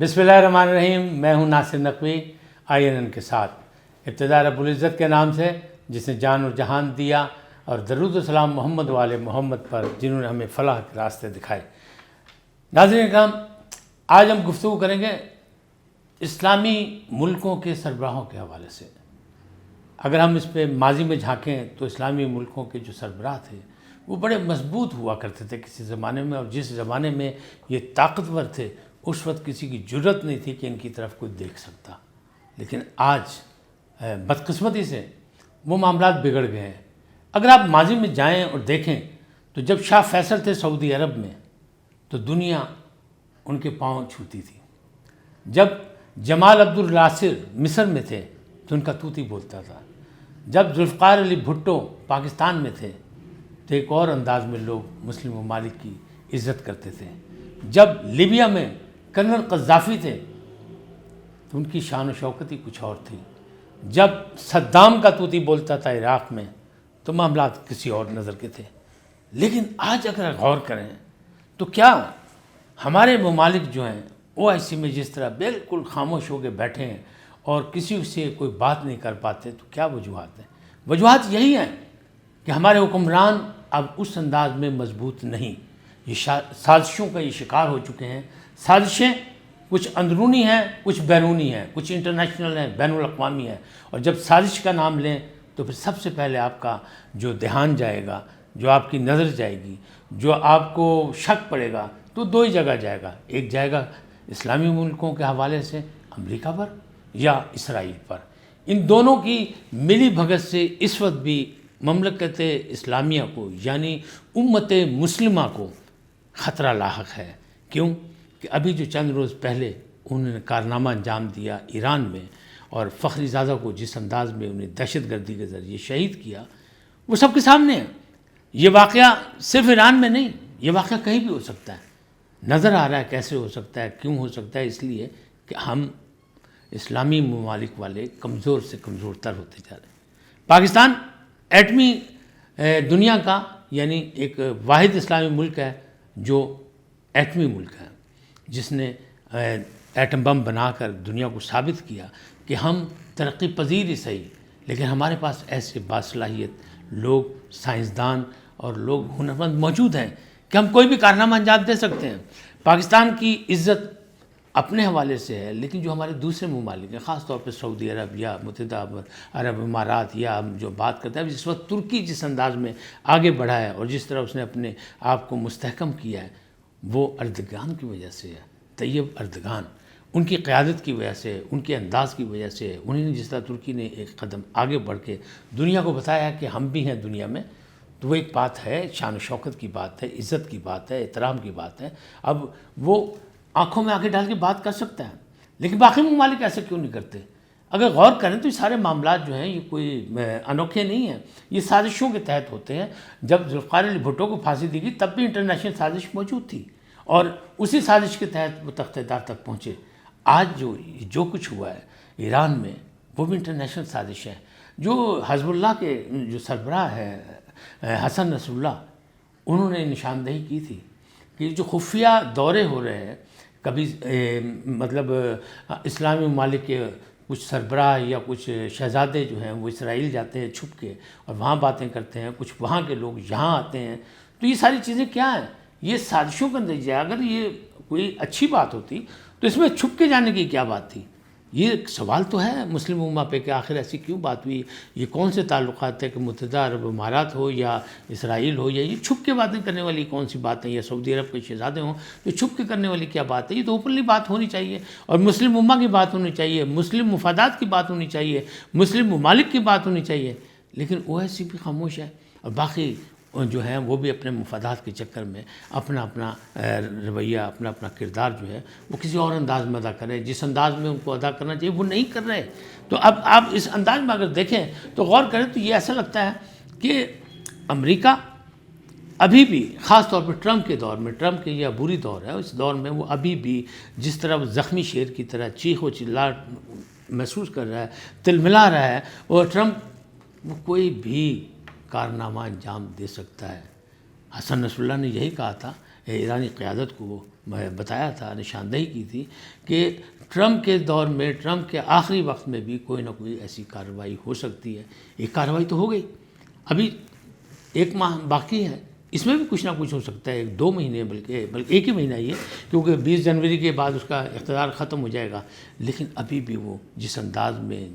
بسم اللہ الرحمن الرحیم۔ میں ہوں ناصر نقوی INN کے ساتھ۔ ابتدا رب العزت کے نام سے جس نے جان اور جہان دیا، اور درود و سلام محمد والے محمد پر جنہوں نے ہمیں فلاح کے راستے دکھائے۔ ناظرین اکرام، آج ہم گفتگو کریں گے اسلامی ملکوں کے سربراہوں کے حوالے سے۔ اگر ہم اس پہ ماضی میں جھانکیں تو اسلامی ملکوں کے جو سربراہ تھے وہ بڑے مضبوط ہوا کرتے تھے کسی زمانے میں، اور جس زمانے میں یہ طاقتور تھے اس وقت کسی کی جرت نہیں تھی کہ ان کی طرف کوئی دیکھ سکتا۔ لیکن آج بدقسمتی سے وہ معاملات بگڑ گئے ہیں۔ اگر آپ ماضی میں جائیں اور دیکھیں تو جب شاہ فیصل تھے سعودی عرب میں تو دنیا ان کے پاؤں چھوتی تھی۔ جب جمال عبد الناصر مصر میں تھے تو ان کا طوطی بولتا تھا۔ جب ذوالفقار علی بھٹو پاکستان میں تھے تو ایک اور انداز میں لوگ مسلم ممالک کی عزت کرتے تھے۔ جب لیبیا میں کرنل قذافی تھے تو ان کی شان و شوکت ہی کچھ اور تھی۔ جب صدام کا طوطی بولتا تھا عراق میں تو معاملات کسی اور نظر کے تھے۔ لیکن آج اگر غور کریں تو کیا ہمارے ممالک جو ہیں OIC میں جس طرح بالکل خاموش ہو کے بیٹھے ہیں اور کسی سے کوئی بات نہیں کر پاتے، تو کیا وجوہات ہیں؟ وجوہات یہی ہیں کہ ہمارے حکمران اب اس انداز میں مضبوط نہیں، یہ سازشوں کا یہ شکار ہو چکے ہیں۔ سازشیں کچھ اندرونی ہیں، کچھ بیرونی ہیں، کچھ انٹرنیشنل ہیں، بین الاقوامی ہیں، اور جب سازش کا نام لیں تو پھر سب سے پہلے آپ کا جو دھیان جائے گا، جو آپ کی نظر جائے گی، جو آپ کو شک پڑے گا، تو دو ہی جگہ جائے گا۔ ایک جائے گا اسلامی ملکوں کے حوالے سے امریکہ پر یا اسرائیل پر۔ ان دونوں کی ملی بھگت سے اس وقت بھی مملکت اسلامیہ کو یعنی امت مسلمہ کو خطرہ لاحق ہے۔ کیوں کہ ابھی جو چند روز پہلے انہوں نے کارنامہ انجام دیا ایران میں، اور فخری زادہ کو جس انداز میں انہیں دہشت گردی کے ذریعے شہید کیا، وہ سب کے سامنے ہے۔ یہ واقعہ صرف ایران میں نہیں، یہ واقعہ کہیں بھی ہو سکتا ہے۔ نظر آ رہا ہے کیسے ہو سکتا ہے، کیوں ہو سکتا ہے؟ اس لیے کہ ہم اسلامی ممالک والے کمزور سے کمزور تر ہوتے جا رہے ہیں۔ پاکستان ایٹمی دنیا کا یعنی ایک واحد اسلامی ملک ہے جو ایٹمی ملک ہے، جس نے ایٹم بم بنا کر دنیا کو ثابت کیا کہ ہم ترقی پذیر ہی صحیح، لیکن ہمارے پاس ایسے باصلاحیت لوگ، سائنسدان اور لوگ ہنرمند موجود ہیں کہ ہم کوئی بھی کارنامہ انجام دے سکتے ہیں۔ پاکستان کی عزت اپنے حوالے سے ہے، لیکن جو ہمارے دوسرے ممالک ہیں، خاص طور پہ سعودی عرب یا متحدہ عرب امارات، یا ہم جو بات کرتے ہیں جس وقت ترکی جس انداز میں آگے بڑھا ہے اور جس طرح اس نے اپنے آپ کو مستحکم کیا ہے، وہ اردگان کی وجہ سے ہے۔ طیب اردگان، ان کی قیادت کی وجہ سے، ان کے انداز کی وجہ سے، انہیں نے جس طرح ترکی نے ایک قدم آگے بڑھ کے دنیا کو بتایا کہ ہم بھی ہیں دنیا میں، تو وہ ایک بات ہے، شان و شوکت کی بات ہے، عزت کی بات ہے، احترام کی بات ہے۔ اب وہ آنکھوں میں آنکھیں ڈال کے بات کر سکتا ہے، لیکن باقی ممالک ایسے کیوں نہیں کرتے؟ اگر غور کریں تو یہ سارے معاملات جو ہیں یہ کوئی انوکھے نہیں ہیں، یہ سازشوں کے تحت ہوتے ہیں۔ جب ذوالفقار علی بھٹو کو پھانسی دی گئی تب بھی انٹرنیشنل سازش موجود تھی، اور اسی سازش کے تحت وہ تخت دار تک پہنچے۔ آج جو کچھ ہوا ہے ایران میں وہ بھی انٹرنیشنل سازش ہے۔ جو حزب اللہ کے جو سربراہ ہے حسن نصر اللہ، انہوں نے نشاندہی کی تھی کہ جو خفیہ دورے ہو رہے ہیں، کبھی مطلب اسلامی ممالک کے کچھ سربراہ یا کچھ شہزادے جو ہیں وہ اسرائیل جاتے ہیں چھپ کے اور وہاں باتیں کرتے ہیں، کچھ وہاں کے لوگ یہاں آتے ہیں، تو یہ ساری چیزیں کیا ہیں؟ یہ سازشوں کا نتیجہ ہے۔ اگر یہ کوئی اچھی بات ہوتی تو اس میں چھپ کے جانے کی کیا بات تھی؟ یہ سوال تو ہے مسلم امہ پہ کہ آخر ایسی کیوں بات ہوئی؟ یہ کون سے تعلقات ہے کہ متحدہ عرب امارات ہو یا اسرائیل ہو، یا یہ چھپ کے باتیں کرنے والی کون سی بات ہے، یا سعودی عرب کے شہزادے ہوں تو چھپ کے کرنے والی کیا بات ہے؟ یہ تو اوپنلی بات ہونی چاہیے، اور مسلم امہ کی بات ہونی چاہیے، مسلم مفادات کی بات ہونی چاہیے، مسلم ممالک کی بات ہونی چاہیے۔ لیکن OIC بھی خاموش ہے، اور باقی جو ہیں وہ بھی اپنے مفادات کے چکر میں اپنا اپنا رویہ، اپنا اپنا کردار جو ہے وہ کسی اور انداز میں ادا کریں، جس انداز میں ان کو ادا کرنا چاہیے وہ نہیں کر رہے۔ تو اب آپ اس انداز میں اگر دیکھیں تو غور کریں تو یہ ایسا لگتا ہے کہ امریکہ ابھی بھی، خاص طور پر ٹرمپ کے دور میں، ٹرمپ کے یہ عبوری دور ہے، اس دور میں وہ ابھی بھی جس طرح وہ زخمی شیر کی طرح چیخ و چلاہٹ محسوس کر رہا ہے، تلملا رہا ہے، اور ٹرمپ وہ کوئی بھی کارنامہ انجام دے سکتا ہے۔ حسن نصر اللہ نے یہی کہا تھا، ایرانی قیادت کو بتایا تھا، نشاندہی کی تھی کہ ٹرمپ کے دور میں، ٹرمپ کے آخری وقت میں بھی کوئی نہ کوئی ایسی کارروائی ہو سکتی ہے۔ ایک کارروائی تو ہو گئی، ابھی 1 ماہ باقی ہے، اس میں بھی کچھ نہ کچھ ہو سکتا ہے، 2 مہینے بلکہ 1 ہی مہینہ یہ، کیونکہ 20 جنوری کے بعد اس کا اقتدار ختم ہو جائے گا۔ لیکن ابھی بھی وہ جس انداز میں،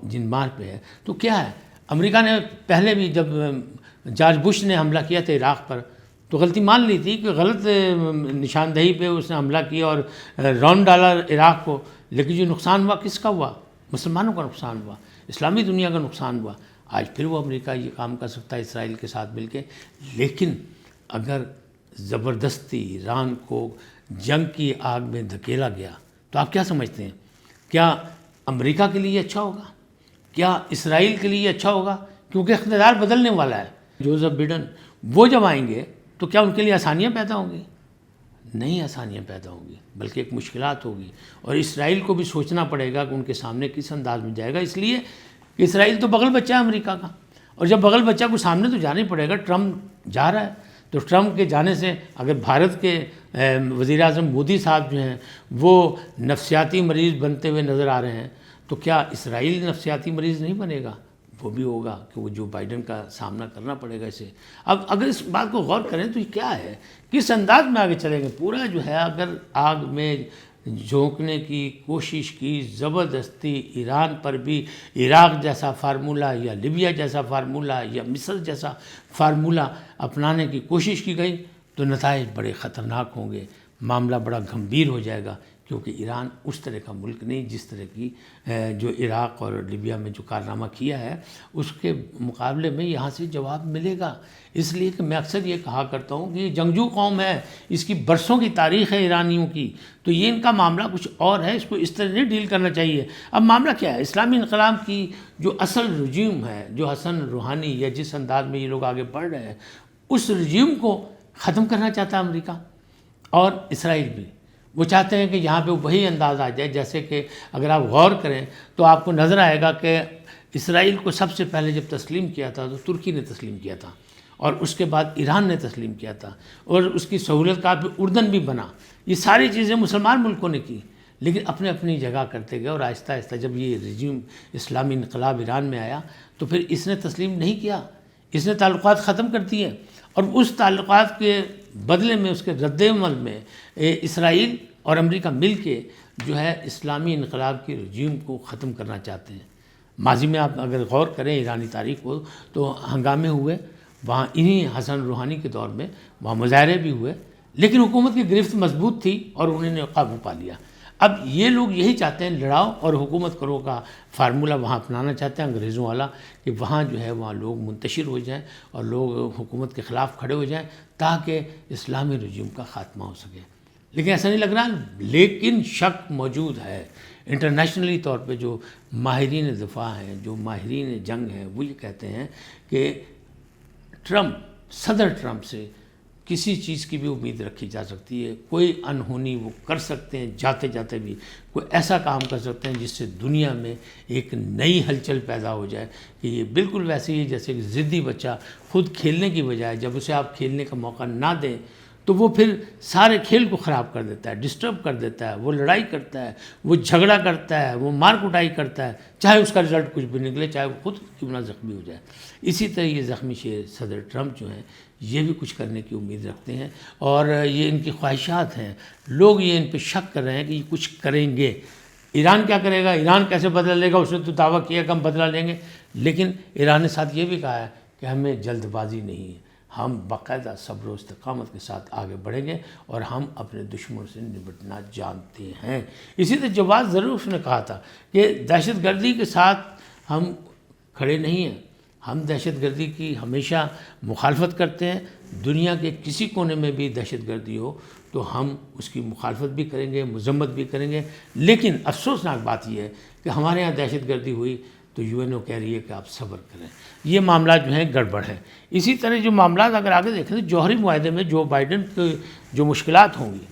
جن مار پہ ہے، تو کیا ہے، امریکہ نے پہلے بھی جب جارج بش نے حملہ کیا تھا عراق پر تو غلطی مان لی تھی کہ غلط نشاندہی پہ اس نے حملہ کیا اور راؤنڈ ڈالا عراق کو، لیکن جو نقصان ہوا کس کا ہوا؟ مسلمانوں کا نقصان ہوا، اسلامی دنیا کا نقصان ہوا۔ آج پھر وہ امریکہ یہ کام کر سکتا ہے اسرائیل کے ساتھ مل کے، لیکن اگر زبردستی ایران کو جنگ کی آگ میں دھکیلا گیا تو آپ کیا سمجھتے ہیں؟ کیا امریکہ کے لیے اچھا ہوگا؟ کیا اسرائیل کے لیے اچھا ہوگا؟ کیونکہ اقتدار بدلنے والا ہے۔ جوزف بائیڈن وہ جب آئیں گے تو کیا ان کے لیے آسانیاں پیدا ہوں گی؟ نہیں آسانیاں پیدا ہوں گی، بلکہ ایک مشکلات ہوگی، اور اسرائیل کو بھی سوچنا پڑے گا کہ ان کے سامنے کس انداز میں جائے گا، اس لیے کہ اسرائیل تو بغل بچہ ہے امریکہ کا، اور جب بغل بچہ کو سامنے تو جانا ہی پڑے گا۔ ٹرمپ جا رہا ہے تو ٹرمپ کے جانے سے اگر بھارت کے وزیر اعظم مودی صاحب جو ہیں وہ نفسیاتی مریض بنتے ہوئے نظر آ رہے ہیں، تو کیا اسرائیل نفسیاتی مریض نہیں بنے گا؟ وہ بھی ہوگا کہ وہ جو بائیڈن کا سامنا کرنا پڑے گا اسے۔ اب اگر اس بات کو غور کریں تو یہ کیا ہے، کس انداز میں آگے چلیں گے؟ پورا جو ہے اگر آگ میں جھونکنے کی کوشش کی زبردستی، ایران پر بھی عراق جیسا فارمولہ یا لیبیا جیسا فارمولہ یا مصر جیسا فارمولہ اپنانے کی کوشش کی گئی تو نتائج بڑے خطرناک ہوں گے، معاملہ بڑا گھمبیر ہو جائے گا، کیونکہ ایران اس طرح کا ملک نہیں جس طرح کی جو عراق اور لیبیا میں جو کارنامہ کیا ہے اس کے مقابلے میں یہاں سے جواب ملے گا۔ اس لیے کہ میں اکثر یہ کہا کرتا ہوں کہ یہ جنگجو قوم ہے، اس کی برسوں کی تاریخ ہے ایرانیوں کی، تو یہ ان کا معاملہ کچھ اور ہے، اس کو اس طرح نہیں ڈیل کرنا چاہیے۔ اب معاملہ کیا ہے؟ اسلامی انقلاب کی جو اصل رجیم ہے، جو حسن روحانی یا جس انداز میں یہ لوگ آگے بڑھ رہے ہیں، اس رجیم کو ختم کرنا چاہتا ہے امریکہ اور اسرائیل بھی۔ وہ چاہتے ہیں کہ یہاں پہ وہی انداز آ جائے، جیسے کہ اگر آپ غور کریں تو آپ کو نظر آئے گا کہ اسرائیل کو سب سے پہلے جب تسلیم کیا تھا تو ترکی نے تسلیم کیا تھا، اور اس کے بعد ایران نے تسلیم کیا تھا، اور اس کی سہولت کا پہ اردن بھی بنا۔ یہ ساری چیزیں مسلمان ملکوں نے کی، لیکن اپنے اپنی جگہ کرتے گئے، اور آہستہ آہستہ جب یہ رجیم اسلامی انقلاب ایران میں آیا تو پھر اس نے تسلیم نہیں کیا، اس نے تعلقات ختم کر دیے، اور اس تعلقات کے بدلے میں، اس کے رد عمل میں اسرائیل اور امریکہ مل کے جو ہے اسلامی انقلاب کی رجیم کو ختم کرنا چاہتے ہیں۔ ماضی میں آپ اگر غور کریں ایرانی تاریخ کو تو ہنگامے ہوئے وہاں، انہی حسن روحانی کے دور میں وہاں مظاہرے بھی ہوئے، لیکن حکومت کی گرفت مضبوط تھی اور انہوں نے قابو پا لیا۔ اب یہ لوگ یہی چاہتے ہیں، لڑاؤ اور حکومت کرو کا فارمولہ وہاں اپنانا چاہتے ہیں انگریزوں والا، کہ وہاں جو ہے وہاں لوگ منتشر ہو جائیں اور لوگ حکومت کے خلاف کھڑے ہو جائیں تاکہ اسلامی رجیم کا خاتمہ ہو سکے۔ لیکن ایسا نہیں لگ رہا، لیکن شک موجود ہے انٹرنیشنلی طور پہ۔ جو ماہرین دفاع ہیں، جو ماہرین جنگ ہیں، وہ یہ کہتے ہیں کہ صدر ٹرمپ سے کسی چیز کی بھی امید رکھی جا سکتی ہے، کوئی انہونی وہ کر سکتے ہیں، جاتے جاتے بھی کوئی ایسا کام کر سکتے ہیں جس سے دنیا میں ایک نئی ہلچل پیدا ہو جائے، کہ یہ بالکل ویسے ہی جیسے کہ ضدی بچہ خود کھیلنے کی بجائے جب اسے آپ کھیلنے کا موقع نہ دیں تو وہ پھر سارے کھیل کو خراب کر دیتا ہے، ڈسٹرب کر دیتا ہے، وہ لڑائی کرتا ہے، وہ جھگڑا کرتا ہے، وہ مار کٹائی کرتا ہے، چاہے اس کا رزلٹ کچھ بھی نکلے، چاہے وہ خود کیوں نہ زخمی ہو جائے۔ اسی طرح یہ زخمی شیر صدر ٹرمپ جو ہیں یہ بھی کچھ کرنے کی امید رکھتے ہیں، اور یہ ان کی خواہشات ہیں۔ لوگ یہ ان پہ شک کر رہے ہیں کہ یہ کچھ کریں گے۔ ایران کیا کرے گا؟ ایران کیسے بدلہ لے گا؟ اس نے تو دعویٰ کیا کہ ہم بدلہ لیں گے، لیکن ایران نے ساتھ یہ بھی کہا ہے کہ ہمیں جلد بازی نہیں ہے، ہم باقاعدہ صبر و استقامت کے ساتھ آگے بڑھیں گے، اور ہم اپنے دشمنوں سے نمٹنا جانتے ہیں۔ اسی طرح جواز ظریف اس نے کہا تھا کہ دہشت گردی کے ساتھ ہم کھڑے نہیں ہیں، ہم دہشت گردی کی ہمیشہ مخالفت کرتے ہیں، دنیا کے کسی کونے میں بھی دہشت گردی ہو تو ہم اس کی مخالفت بھی کریں گے، مذمت بھی کریں گے، لیکن افسوسناک بات یہ ہے کہ ہمارے ہاں دہشت گردی ہوئی تو یو این او کہہ رہی ہے کہ آپ صبر کریں۔ یہ معاملات جو ہیں گڑبڑ ہیں۔ اسی طرح جو معاملات اگر آگے دیکھیں تو جوہری معاہدے میں جو بائیڈن کی جو مشکلات ہوں گی،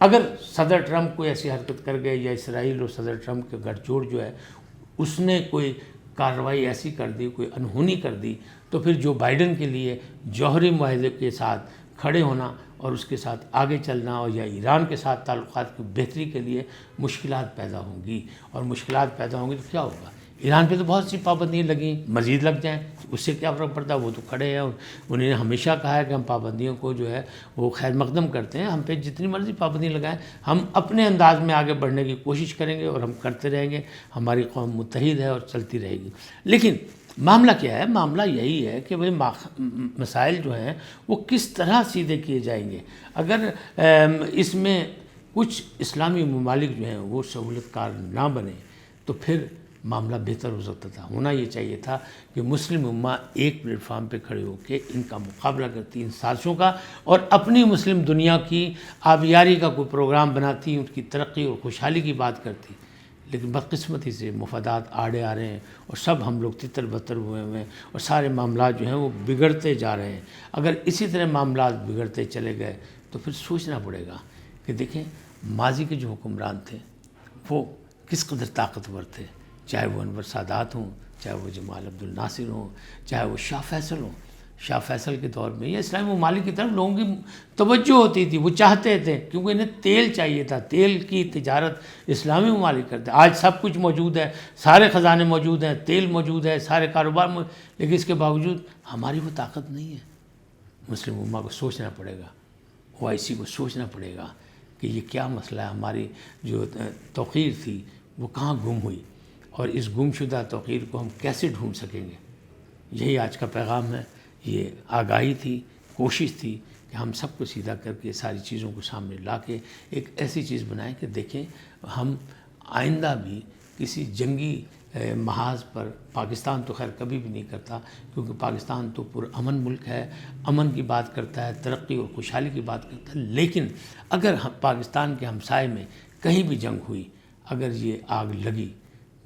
اگر صدر ٹرمپ کوئی ایسی حرکت کر گئے، یا اسرائیل اور صدر ٹرمپ کا گٹھ جوڑ جو ہے اس نے کوئی کارروائی ایسی کر دی، کوئی انہونی کر دی، تو پھر جو بائیڈن کے لیے جوہری معاہدے کے ساتھ کھڑے ہونا اور اس کے ساتھ آگے چلنا، اور یا ایران کے ساتھ تعلقات کی بہتری کے لیے مشکلات پیدا ہوں گی، اور مشکلات پیدا ہوں گی تو کیا ہوگا؟ ایران پہ تو بہت سی پابندیاں لگیں، مزید لگ جائیں، اس سے کیا فرق پڑتا ہے؟ وہ تو کھڑے ہیں، انہوں نے ہمیشہ کہا ہے کہ ہم پابندیوں کو جو ہے وہ خیر مقدم کرتے ہیں، ہم پہ جتنی مرضی پابندیاں لگائیں، ہم اپنے انداز میں آگے بڑھنے کی کوشش کریں گے، اور ہم کرتے رہیں گے، ہماری قوم متحد ہے اور چلتی رہے گی۔ لیکن معاملہ کیا ہے؟ معاملہ یہی ہے کہ بھئی مسائل جو ہیں وہ کس طرح سیدھے کیے جائیں گے۔ اگر اس میں کچھ اسلامی ممالک جو ہیں وہ سہولت کار نہ بنے تو پھر معاملہ بہتر ہو سکتا تھا۔ ہونا یہ چاہیے تھا کہ مسلم امہ ایک پلیٹ فارم پہ کھڑے ہو کے ان کا مقابلہ کرتی، ان سازشوں کا، اور اپنی مسلم دنیا کی آبیاری کا کوئی پروگرام بناتی، ان کی ترقی اور خوشحالی کی بات کرتی۔ لیکن بدقسمتی سے مفادات آڑے آ رہے ہیں، اور سب ہم لوگ تتر بتر ہوئے ہیں، اور سارے معاملات جو ہیں وہ بگڑتے جا رہے ہیں۔ اگر اسی طرح معاملات بگڑتے چلے گئے تو پھر سوچنا پڑے گا کہ دیکھیں ماضی کے جو حکمران تھے وہ کس قدر طاقتور تھے، چاہے وہ انور سادات ہوں، چاہے وہ جمال عبد الناصر ہوں، چاہے وہ شاہ فیصل ہوں۔ شاہ فیصل کے دور میں یا اسلامی ممالک کی طرف لوگوں کی توجہ ہوتی تھی، وہ چاہتے تھے، کیونکہ انہیں تیل چاہیے تھا، تیل کی تجارت اسلامی ممالک کرتے۔ آج سب کچھ موجود ہے، سارے خزانے موجود ہیں، تیل موجود ہے، سارے کاروبار لیکن اس کے باوجود ہماری وہ طاقت نہیں ہے۔ مسلم امہ کو سوچنا پڑے گا، OIC کو سوچنا پڑے گا کہ یہ کیا مسئلہ ہے، ہماری جو توقیر تھی وہ کہاں گم ہوئی، اور اس گم شدہ توقیر کو ہم کیسے ڈھونڈ سکیں گے۔ یہی آج کا پیغام ہے، یہ آگاہی تھی، کوشش تھی کہ ہم سب کو سیدھا کر کے ساری چیزوں کو سامنے لا کے ایک ایسی چیز بنائیں کہ دیکھیں ہم آئندہ بھی کسی جنگی محاذ پر، پاکستان تو خیر کبھی بھی نہیں کرتا کیونکہ پاکستان تو پرامن ملک ہے، امن کی بات کرتا ہے، ترقی اور خوشحالی کی بات کرتا ہے، لیکن اگر پاکستان کے ہمسائے میں کہیں بھی جنگ ہوئی، اگر یہ آگ لگی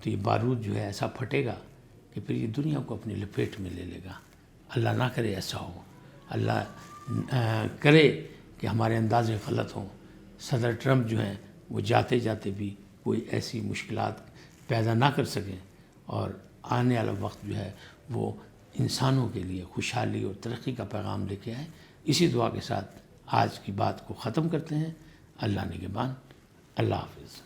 تو یہ بارود جو ہے ایسا پھٹے گا کہ پھر یہ دنیا کو اپنی لپیٹ میں لے لے گا۔ اللہ نہ کرے ایسا ہو، اللہ کرے کہ ہمارے اندازے غلط ہوں۔ صدر ٹرمپ جو ہیں وہ جاتے جاتے بھی کوئی ایسی مشکلات پیدا نہ کر سکیں، اور آنے والا وقت جو ہے وہ انسانوں کے لیے خوشحالی اور ترقی کا پیغام لے کے آئے۔ اسی دعا کے ساتھ آج کی بات کو ختم کرتے ہیں۔ اللہ نگہبان، اللہ حافظ۔